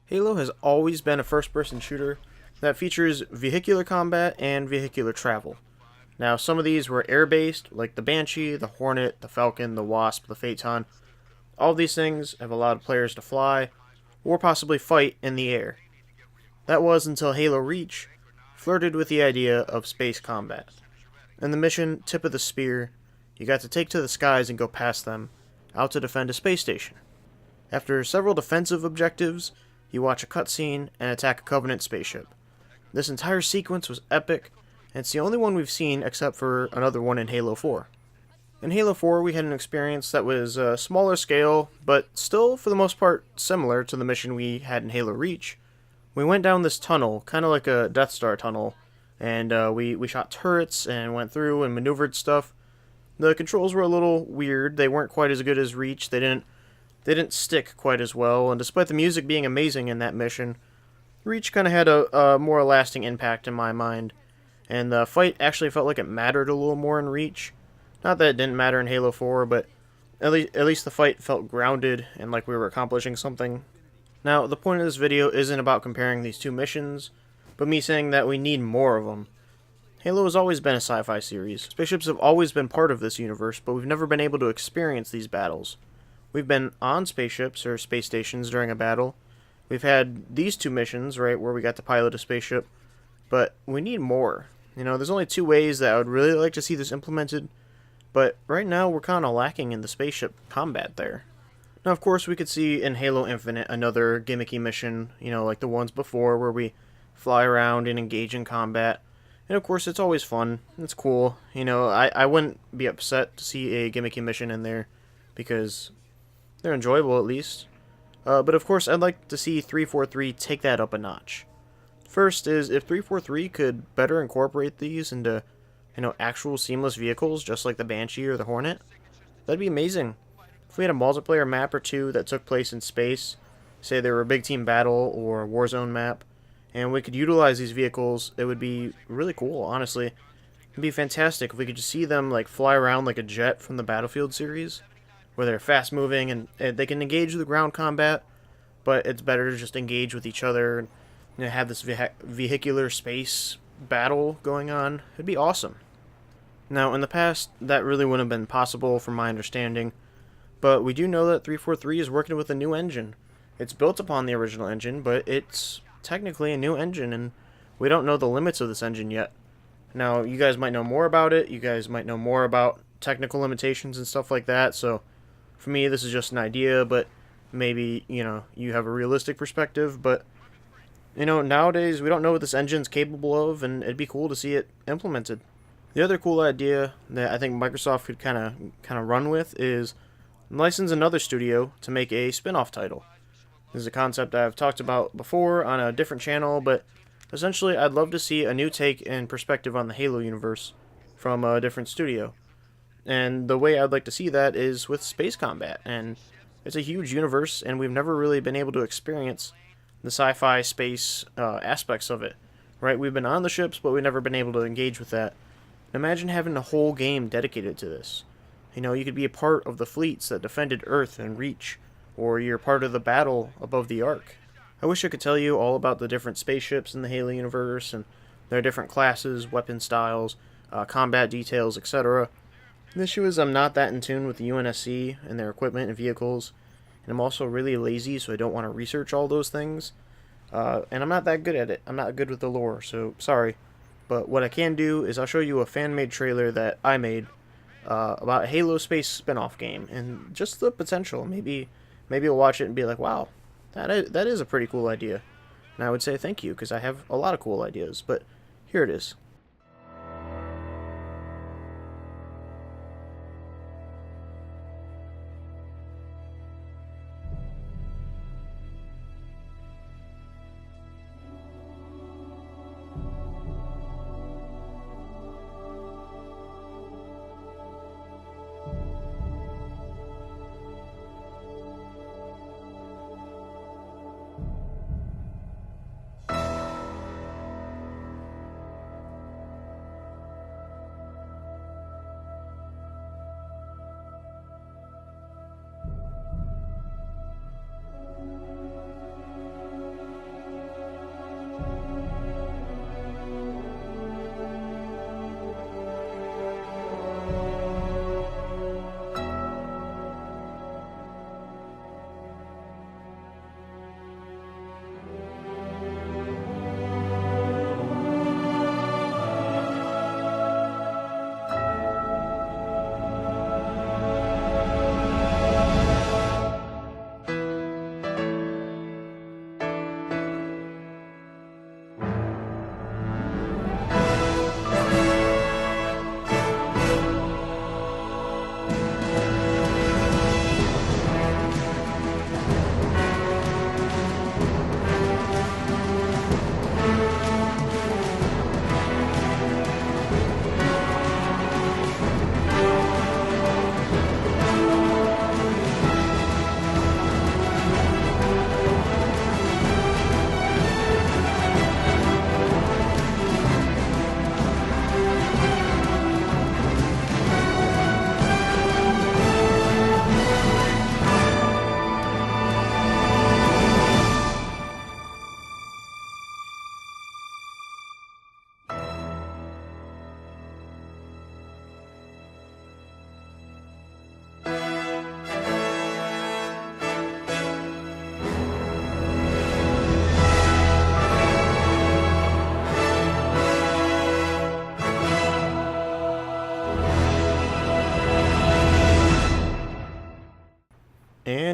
Halo has always been a first-person shooter that features vehicular combat and vehicular travel. Now, some of these were air-based, like the Banshee, the Hornet, the Falcon, the Wasp, the Phaeton. All these things have allowed players to fly, or possibly fight in the air. That was until Halo Reach flirted with the idea of space combat. In the mission Tip of the Spear, you got to take to the skies and go past them, out to defend a space station. After several defensive objectives, you watch a cutscene and attack a Covenant spaceship. This entire sequence was epic, and it's the only one we've seen except for another one in Halo 4. In Halo 4, we had an experience that was a smaller scale, but still, for the most part, similar to the mission we had in Halo Reach. We went down this tunnel, kind of like a Death Star tunnel, and we shot turrets and went through and maneuvered stuff. The controls were a little weird. They weren't quite as good as Reach. They didn't stick quite as well, and despite the music being amazing in that mission, Reach kind of had a more lasting impact in my mind, and the fight actually felt like it mattered a little more in Reach. Not that it didn't matter in Halo 4, but at least the fight felt grounded and like we were accomplishing something. Now, the point of this video isn't about comparing these two missions, but me saying that we need more of them. Halo has always been a sci-fi series. Spaceships have always been part of this universe, but we've never been able to experience these battles. We've been on spaceships or space stations during a battle. We've had these two missions, right, where we got to pilot a spaceship, but we need more. There's only two ways that I would really like to see this implemented, but right now we're kind of lacking in the spaceship combat there. Now, of course, we could see in Halo Infinite another gimmicky mission, like the ones before, where we fly around and engage in combat. And of course, it's always fun. It's cool. I wouldn't be upset to see a gimmicky mission in there, because they're enjoyable at least. But of course, I'd like to see 343 take that up a notch. First is, if 343 could better incorporate these into, actual seamless vehicles, just like the Banshee or the Hornet, that'd be amazing. If we had a multiplayer map or two that took place in space, say they were a big team battle or a Warzone map, and we could utilize these vehicles, it would be really cool, honestly. It'd be fantastic if we could just see them like fly around like a jet from the Battlefield series, where they're fast moving and they can engage the ground combat, but it's better to just engage with each other and have this vehicular space battle going on. It'd be awesome. Now, in the past, that really wouldn't have been possible from my understanding, but we do know that 343 is working with a new engine. It's built upon the original engine, but it's technically a new engine, and we don't know the limits of this engine yet. Now, you guys might know more about it. You guys might know more about technical limitations and stuff like that, so for me, this is just an idea, but maybe, you have a realistic perspective, but, nowadays, we don't know what this engine's capable of, and it'd be cool to see it implemented. The other cool idea that I think Microsoft could kind of run with is license another studio to make a spin-off title. This is a concept I've talked about before on a different channel, but essentially I'd love to see a new take and perspective on the Halo universe from a different studio. And the way I'd like to see that is with space combat, and it's a huge universe, and we've never really been able to experience the sci-fi space aspects of it. Right? We've been on the ships, but we've never been able to engage with that. Imagine having a whole game dedicated to this. You could be a part of the fleets that defended Earth and Reach, or you're part of the battle above the Ark. I wish I could tell you all about the different spaceships in the Halo universe, and their different classes, weapon styles, combat details, etc. The issue is I'm not that in tune with the UNSC and their equipment and vehicles, and I'm also really lazy, so I don't want to research all those things. And I'm not that good at it. I'm not good with the lore, so sorry. But what I can do is I'll show you a fan-made trailer that I made about a Halo Space spin-off game, and just the potential. Maybe you'll watch it and be like, wow, that is a pretty cool idea. And I would say thank you, because I have a lot of cool ideas, but here it is.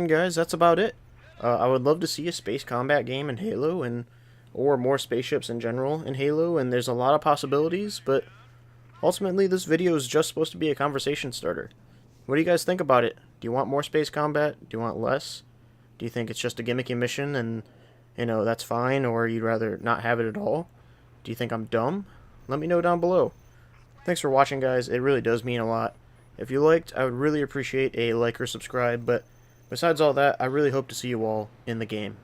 guys, that's about it. I would love to see a space combat game in Halo, or more spaceships in general in Halo, and there's a lot of possibilities, but ultimately this video is just supposed to be a conversation starter. What do you guys think about it? Do you want more space combat? Do you want less? Do you think it's just a gimmicky mission and, that's fine, or you'd rather not have it at all? Do you think I'm dumb? Let me know down below. Thanks for watching, guys. It really does mean a lot. If you liked, I would really appreciate a like or subscribe, but besides all that, I really hope to see you all in the game.